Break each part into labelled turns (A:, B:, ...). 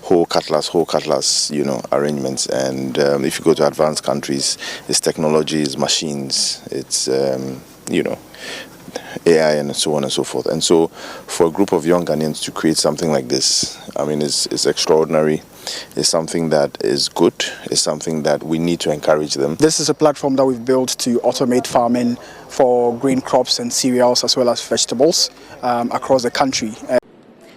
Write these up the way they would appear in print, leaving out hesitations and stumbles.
A: whole cutlass, arrangements. And if you go to advanced countries, it's technology, it's machines, it's AI and so on and so forth. And so for a group of young Ghanaians to create something like this, I mean, it's extraordinary. It's something that is good. It's something that we need to encourage them.
B: This is a platform that we've built to automate farming for grain crops and cereals as well as vegetables across the country.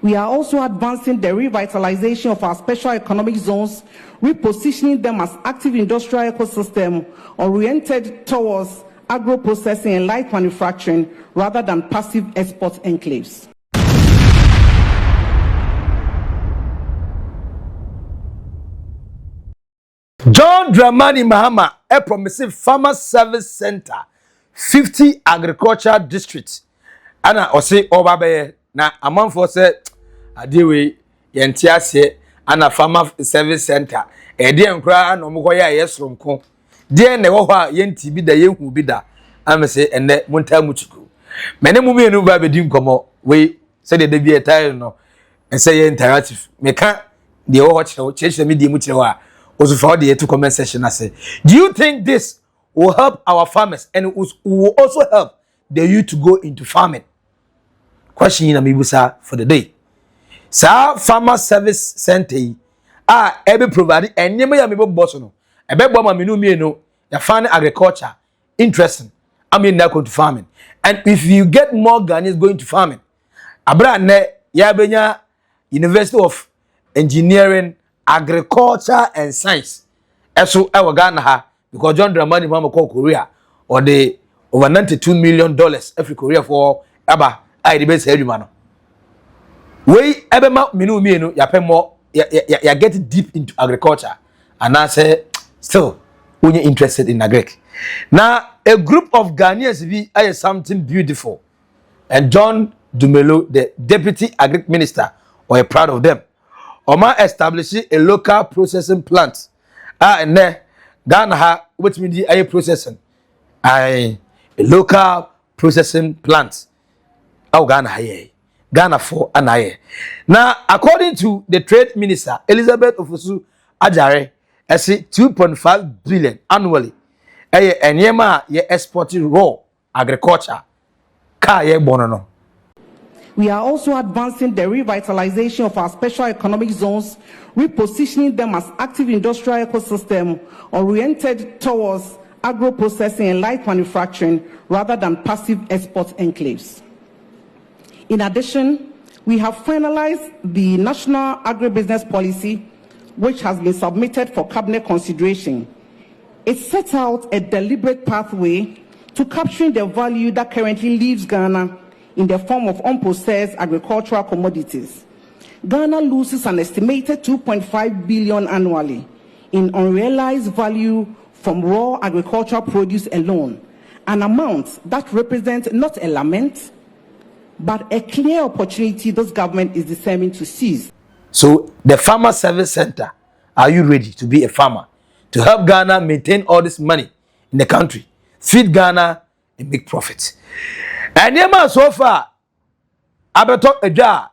C: We are also advancing the revitalization of our special economic zones, repositioning them as active industrial ecosystem oriented towards agro-processing and light manufacturing rather than passive export enclaves.
D: John Dramani Mahama, a promising farmer service center, 50 agricultural districts. Ana ose obabe na amanfo se adewe yentiase ana farmer service center. Ede enkura na omokoya yesronko. Die ne wo ha yenti bi da yehu bi da. Amese ene monta mutuku. Mene mu mienu ba bedi nkomo we se de bi etire no. Ense ye interactive. Meka de wo ho chire me die mu chire wa. Also for the to comment section, I say, do you think this will help our farmers and it will also help the youth to go into farming? Question in Amibusa for the day. Sa farmer service center ebe provide and nyema ya mebo boss no. Ebe bo ma menu mi no ya farming agriculture interesting. I mean now going to farming. And if you get more Ghanaians going to farming, abra ne ya benya University of Engineering, Agriculture and Science. Eso ewa Ghana ha because John Dramani Mahama call Korea or the over $92 million every Korea for aba I the best heavy man. We ebe ma minu mi no ya pay more ya get deep into agriculture and I say still when you interested in Agric. Now a group of Ghanaians be something beautiful and John Dumelo the Deputy Agric Minister were proud of them. Oma establishing a local processing plant. And ne Ghana ha which means the processing. A local processing plant. Ghana ha Ghana for an aye. Now, according to the Trade Minister Elizabeth Ofosu-Adjare, I see 2.5 billion annually. And yema ye exporting raw agriculture. Ka ye bonono.
C: We are also advancing the revitalization of our special economic zones, repositioning them as active industrial ecosystem oriented towards agro-processing and light manufacturing rather than passive export enclaves. In addition, we have finalized the National Agribusiness Policy, which has been submitted for cabinet consideration. It sets out a deliberate pathway to capturing the value that currently leaves Ghana in the form of unprocessed agricultural commodities. Ghana loses an estimated 2.5 billion annually in unrealized value from raw agricultural produce alone, an amount that represents not a lament, but a clear opportunity this government is determined to seize.
D: So the Farmer Service Center, are you ready to be a farmer? To help Ghana maintain all this money in the country, feed Ghana and make profit. And yema so far, abeto eja,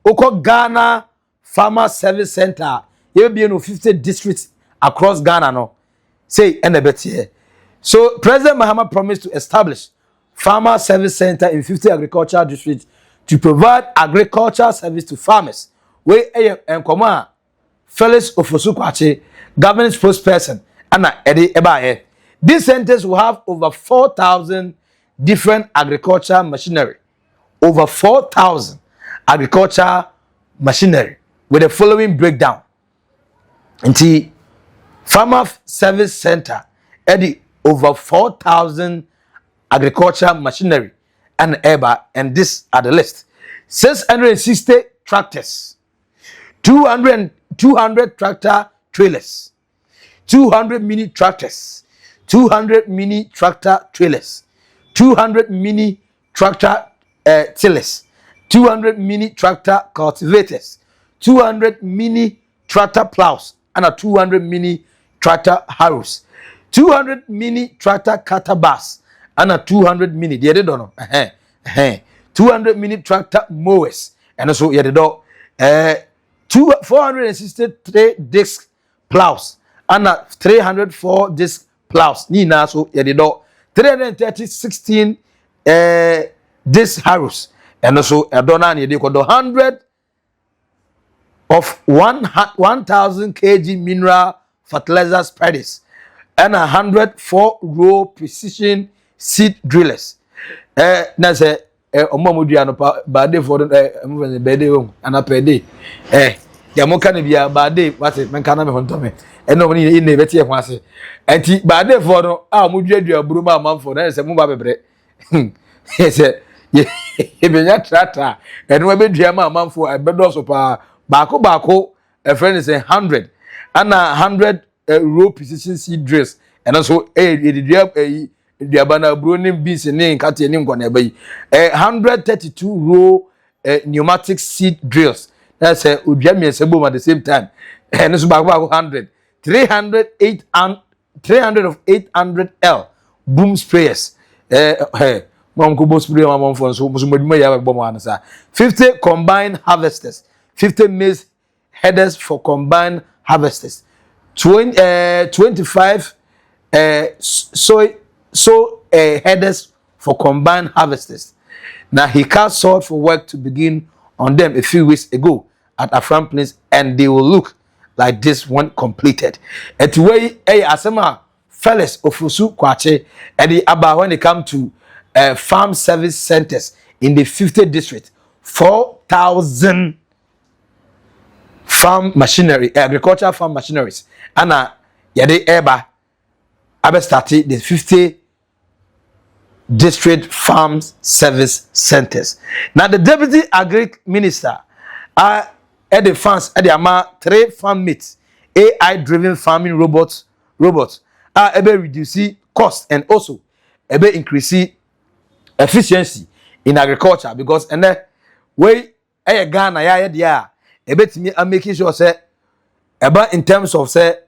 D: oko Ghana Farmer Service Center, you be in 50 districts across Ghana no. Say here. So President Mahama promised to establish Farmer Service Center in 50 agricultural districts to provide agricultural service to farmers. Where Nkoma Felix Ofosu-Adjare, government spokesperson, Anna Eddie Ebaye. These centers will have over 4,000 different agricultural machinery. Over 4,000 agricultural machinery with the following breakdown. Until Farmer Service Center, Eddie, over 4,000 agricultural machinery and EBA, and this are the list. 660 tractors, 200 tractor trailers, 200 mini tractors, 200 mini tractor trailers, 200 mini tractor tillers, 200 mini tractor cultivators, 200 mini tractor plows, and a 200 mini tractor harrows, 200 mini tractor cutter bars, and a 200 mini, the other 200 mini tractor mowers, and also 463 disc plows and 304 disc plows. Ni na so ye do 316 disc harrows. And also a donor ni de ko do 100 of 1,000 kg mineral fertilizer spreaders and 104 row precision seed drillers. Na say omamodua no ba dey for be dey ana per day. Ya mo kan bia ba dey what men kan na me honto me. No ni na beti e ho ase. Enti ba dey for no a mo duadua buru ma manfo na say mo ba bebre. Say ye benya trata eno be dua ma manfo e be do so pa baako a friend is 100 and 100 row precision seed drills and also duabana bronim beans ne nkate ne nkwana bayi 132 row pneumatic seed drills that's odua miense bom at the same time and so baako 100 300 of 800L boom sprayers mom ko bo spray mom for so maduma ya bom anasa 50 combined harvesters 50 maize headers for combined harvesters 25 soy headers for combined harvesters. Now he cast salt for work to begin on them a few weeks ago at Afram Place, and they will look like this when completed. At way asema fellas Ofosu-Adjare and the about when they come to farm service centers in the 50th district, 4,000 farm machinery, agricultural farm machineries, and yade eba abe started the 50 district farm service centers. Now the deputy Agric minister at the funds at the ama 3 Farmate AI-driven farming robots ebe reduce cost and also ebe increase efficiency in agriculture, because and way Ghana ya dia ebetimi making sure say about in terms of say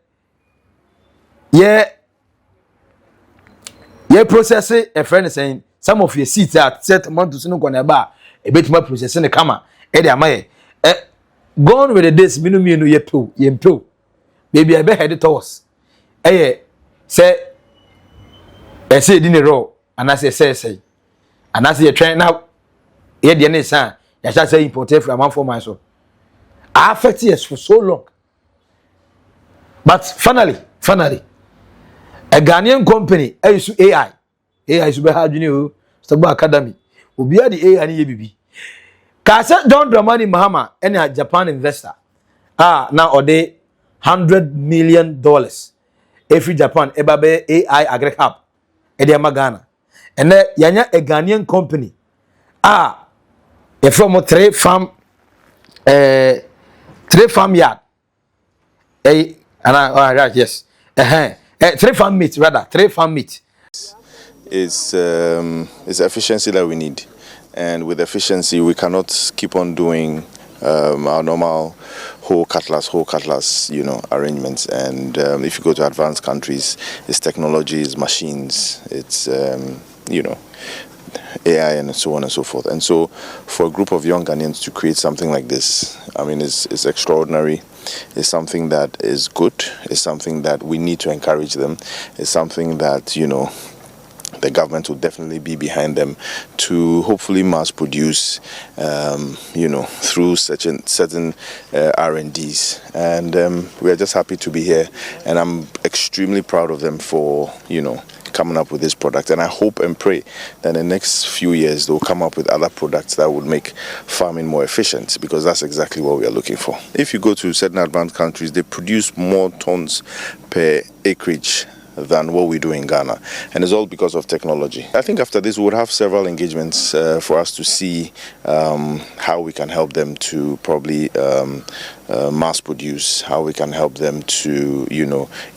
D: yeah processing a friend saying some of your seeds are set amount to sino kwana ba ebetimi processing the kama e dey amaye gone with the days minu ye pro baby I be head towards say di ne raw and I say and as you train now ye dey na san ya sha say imported from am for my so affect us for so long, but finally a Ghanaian company use AI is be hard you Stable Academy obi the AI ni bibi ka say John Dramani Mahama any Japan investor now ode $100 million every Japan eba be AI Agric hub e dey Ghana and yanya a Ghanaian company from 3 farm yard and right yes 3 farm meat rather 3 farm meat
A: is efficiency that we need, and with efficiency we cannot keep on doing our normal whole cutlass arrangements, and if you go to advanced countries, it's technologies, machines, it's AI and so on and so forth. And so for a group of young Ghanaians to create something like this, I mean, it's extraordinary. It's something that is good. It's something that we need to encourage them. It's something that, the government will definitely be behind them to hopefully mass produce, through certain R&Ds. And we are just happy to be here. And I'm extremely proud of them for, coming up with this product, and I hope and pray that in the next few years they'll come up with other products that would make farming more efficient, because that's exactly what we are looking for. If you go to certain advanced countries, they produce more tons per acreage than what we do in Ghana, and it's all because of technology. I think after this we would have several engagements for us to see how we can help them to probably mass produce, how we can help them to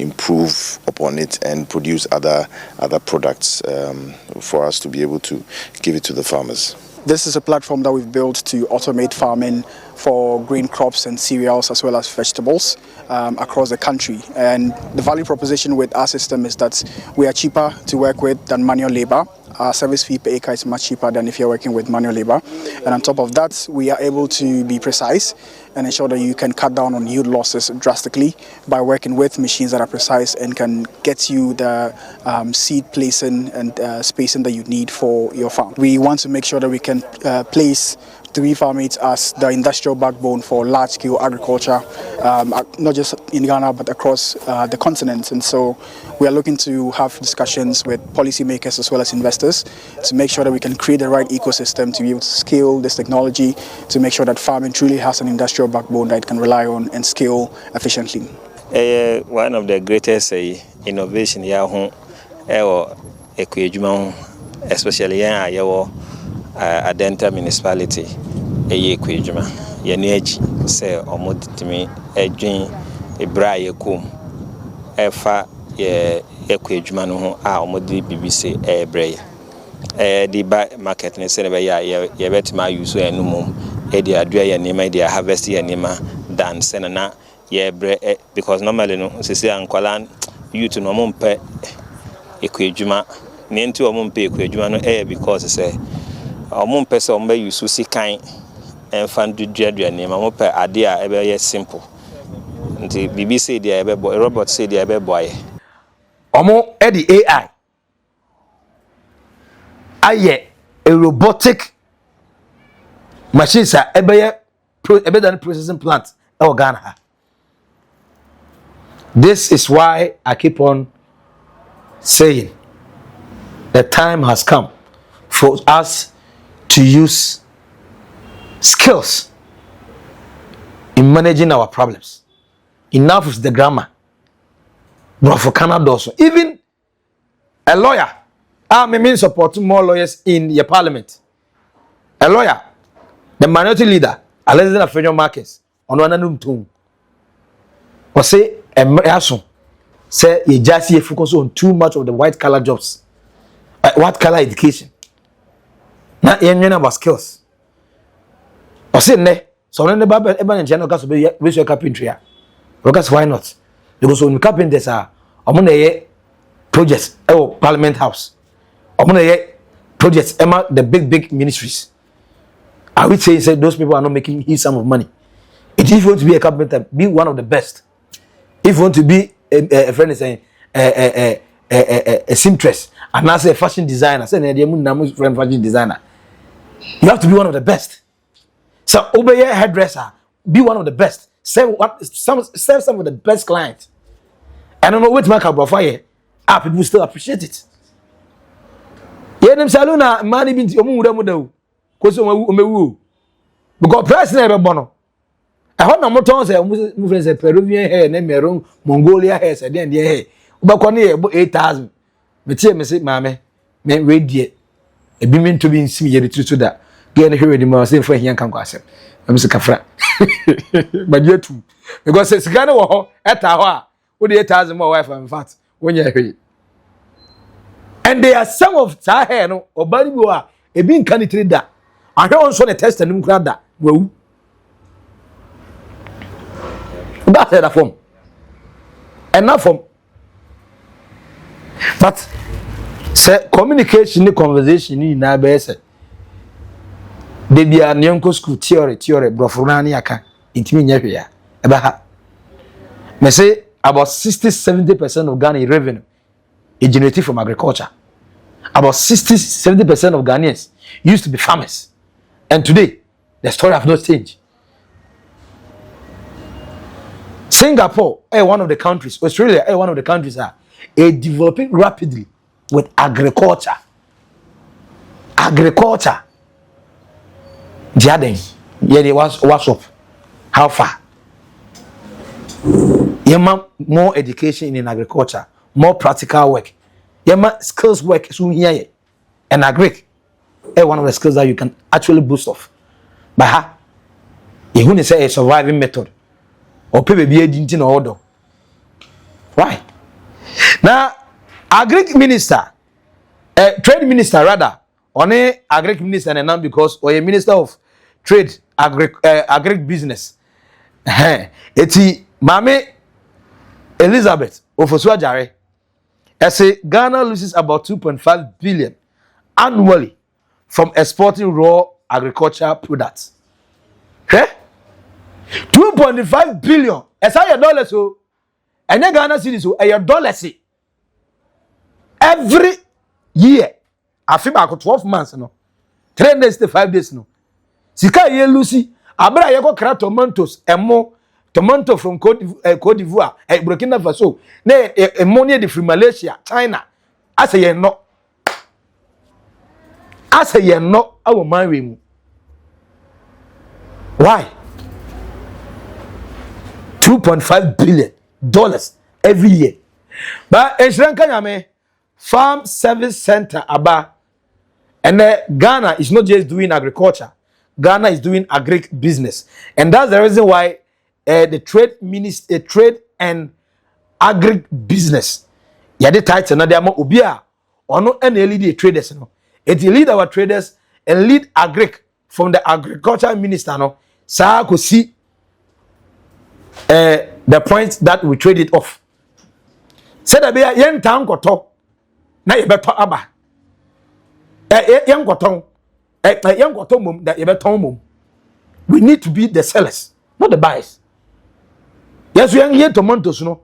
A: improve upon it and produce other products for us to be able to give it to the farmers.
B: This is a platform that we've built to automate farming for grain crops and cereals as well as vegetables across the country. And the value proposition with our system is that we are cheaper to work with than manual labor. our service fee per acre is much cheaper than if you're working with manual labor. And on top of that, we are able to be precise and ensure that you can cut down on yield losses drastically by working with machines that are precise and can get you the seed placing and spacing that you need for your farm. We want to make sure that we can place three Farmate as the industrial backbone for large-scale agriculture, not just in Ghana but across the continent. And so we are looking to have discussions with policymakers as well as investors to make sure that we can create the right ecosystem to be able to scale this technology, to make sure that farming truly has an industrial backbone that it can rely on and scale efficiently.
E: One of the greatest innovation especially in Adenta municipality, Kwijuma. Yeneji say omoditimi edwin ebra yekum efa Kwijuma no ho a omodi BBC ebre the market ne say be ya betima use enumum e adua ya nima e harvest ya nima dan senana yebre because normally no sisi ankwala youth no mompe Kwijuma ne nti omompe Kwijuma no because say omum pese ombe yusu sikan enfan duduadua nima mo pe ade a ebe simple nti BBC dia ebe boy robot say dia ebe boy
D: omo edi AI aye a robotic machines a ebe than processing plant e Ghana. This is why I keep on saying the time has come for us to use skills in managing our problems. Enough is the grammar. But for Canada also, even a lawyer, I mean supporting more lawyers in your parliament. A lawyer, the minority leader, Elizabeth Ofosu-Adjare Marcus, on one another tone. Or say you just see focus on too much of the white collar jobs, white collar education. Na yenye about skills. O say ne, so when the Bible eba nche gas be your carpentry. Because why not? Because when carpenters are omo na ye projects Parliament House. Omo na ye projects the big ministries. I would say those people are not making huge sum of money. If you want to be a carpenter, be one of the best. If you want to be a friend is saying a seamstress and now say a fashion designer, say a friend fashion designer. You have to be one of the best. So, obey a hairdresser, be one of the best. Serve some of the best clients. I don't know what my fire. People still appreciate it. Yeah, them saluna money binti omu muda. Because price never bono. I heard no more times say Peruvian hair, Nemeron, Mongolia hair, said the hair. Ubakoni about 8,000. Me say, mame, me radiate. E be mean to be in see ye to that. Get here the more say for here can go asem. I'm say kafra. But you too. Because it's Ghana wo eta ho a the 8,000 more wife in fact when you hear. And there are some of that hair no obani bi wa e bi nkan tiri da. Ahwe onso the test nim kra da. Wewu. That's the form. Enough form. But say communication ni conversation ni na be say de bia nyanko school theory brofuna ni aka intimi nya hwe ya eba ha me say about 60-70% of Ghana revenue is generated from agriculture. About 60-70% of Ghanaians used to be farmers, and today the story have not changed. Singapore one of the countries, Australia one of the countries are developing rapidly with agriculture. Jardin, yeah, they was up. How far? Yema more education in agriculture, more practical work. Yema skills work soon here. And Agric, one of the skills that you can actually boost off. But ha, you wouldn't say a surviving method. Or people be in order. Why? Now, Agric minister, trade minister rather, on a Agric minister and now because or a minister of trade, Agribusiness. Eti Mame Elizabeth Ofosu-Adjare. I say Ghana loses about 2.5 billion annually from exporting raw agricultural products. Okay? 2.5 billion. As I dollars so, and then Ghana cedis so a dollars every year. I feel about 12 months no, 365 days no. Sika ye Lucy, abra ye go cra tomatoes, emo tomato from Cote d'Ivoire, Burkina Faso, ne money de from Malaysia, China. I say ye no. I say ye no, I will marry him. Why? $2.5 billion every year. But in Sri Lanka, Farm Service Center aba, and Ghana is not just doing agriculture. Ghana is doing agric business, and that's the reason why the trade and agric business. Yade title na dem obi a ono na lead traders no. It lead our traders and lead agric from the agriculture minister no. Sa ko see the point that we trade it off. Said that yen town koto na ye beto aba. Yen koton mum that ye beto mum. We need to be the sellers, not the buyers. Yes, we yen tomatoes no.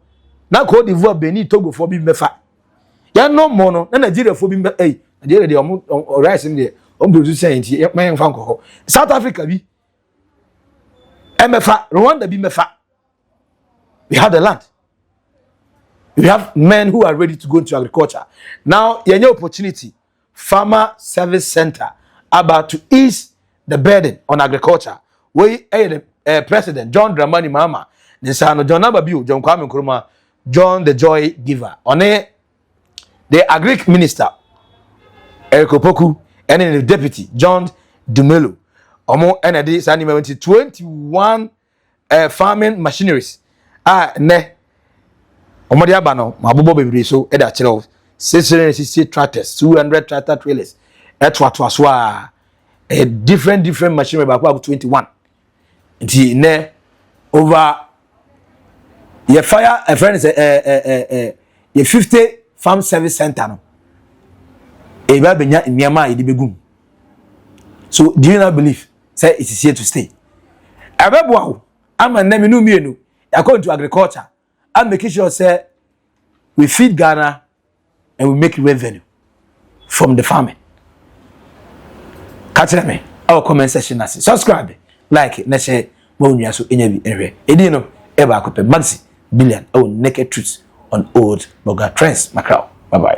D: Na Cote d'Ivoire, Benin, Togo for be mefa. Yan no more no. Na Nigeria for be Nigeria the rice in there. Producer in my fanko. South Africa be MFA. Rwanda be mefa. We have the land. We have men who are ready to go into agriculture. Now, you have an opportunity. Farmer Service Center about to ease the burden on agriculture. We President John Dramani Mahama, the son of John Ababiu, John Kwame Nkrumah, John the Joy Giver. On the Agric Minister, Agric Opoku, and the Deputy, John Dumelo. Omo ND Sanima 21 farming machineries. Ne omodi abano mabobo bebre so e da kire 660 tractors, 200 tractor trailers, etwato so a different machinery back 21 nti ne over ye fire a friend ye 50 farm service center no e ba benya niam e di begum. So do you not believe say it is here to stay? Abebo ama na me no mienu according to agriculture, I'm making sure say we feed Ghana and we make revenue from the farming. Catch me. Our comment section as subscribe, like, na share mo nua so enya bi enwe. Edi no e ba ko pe maxi billion naked truths on old Boga trends macro. Bye bye.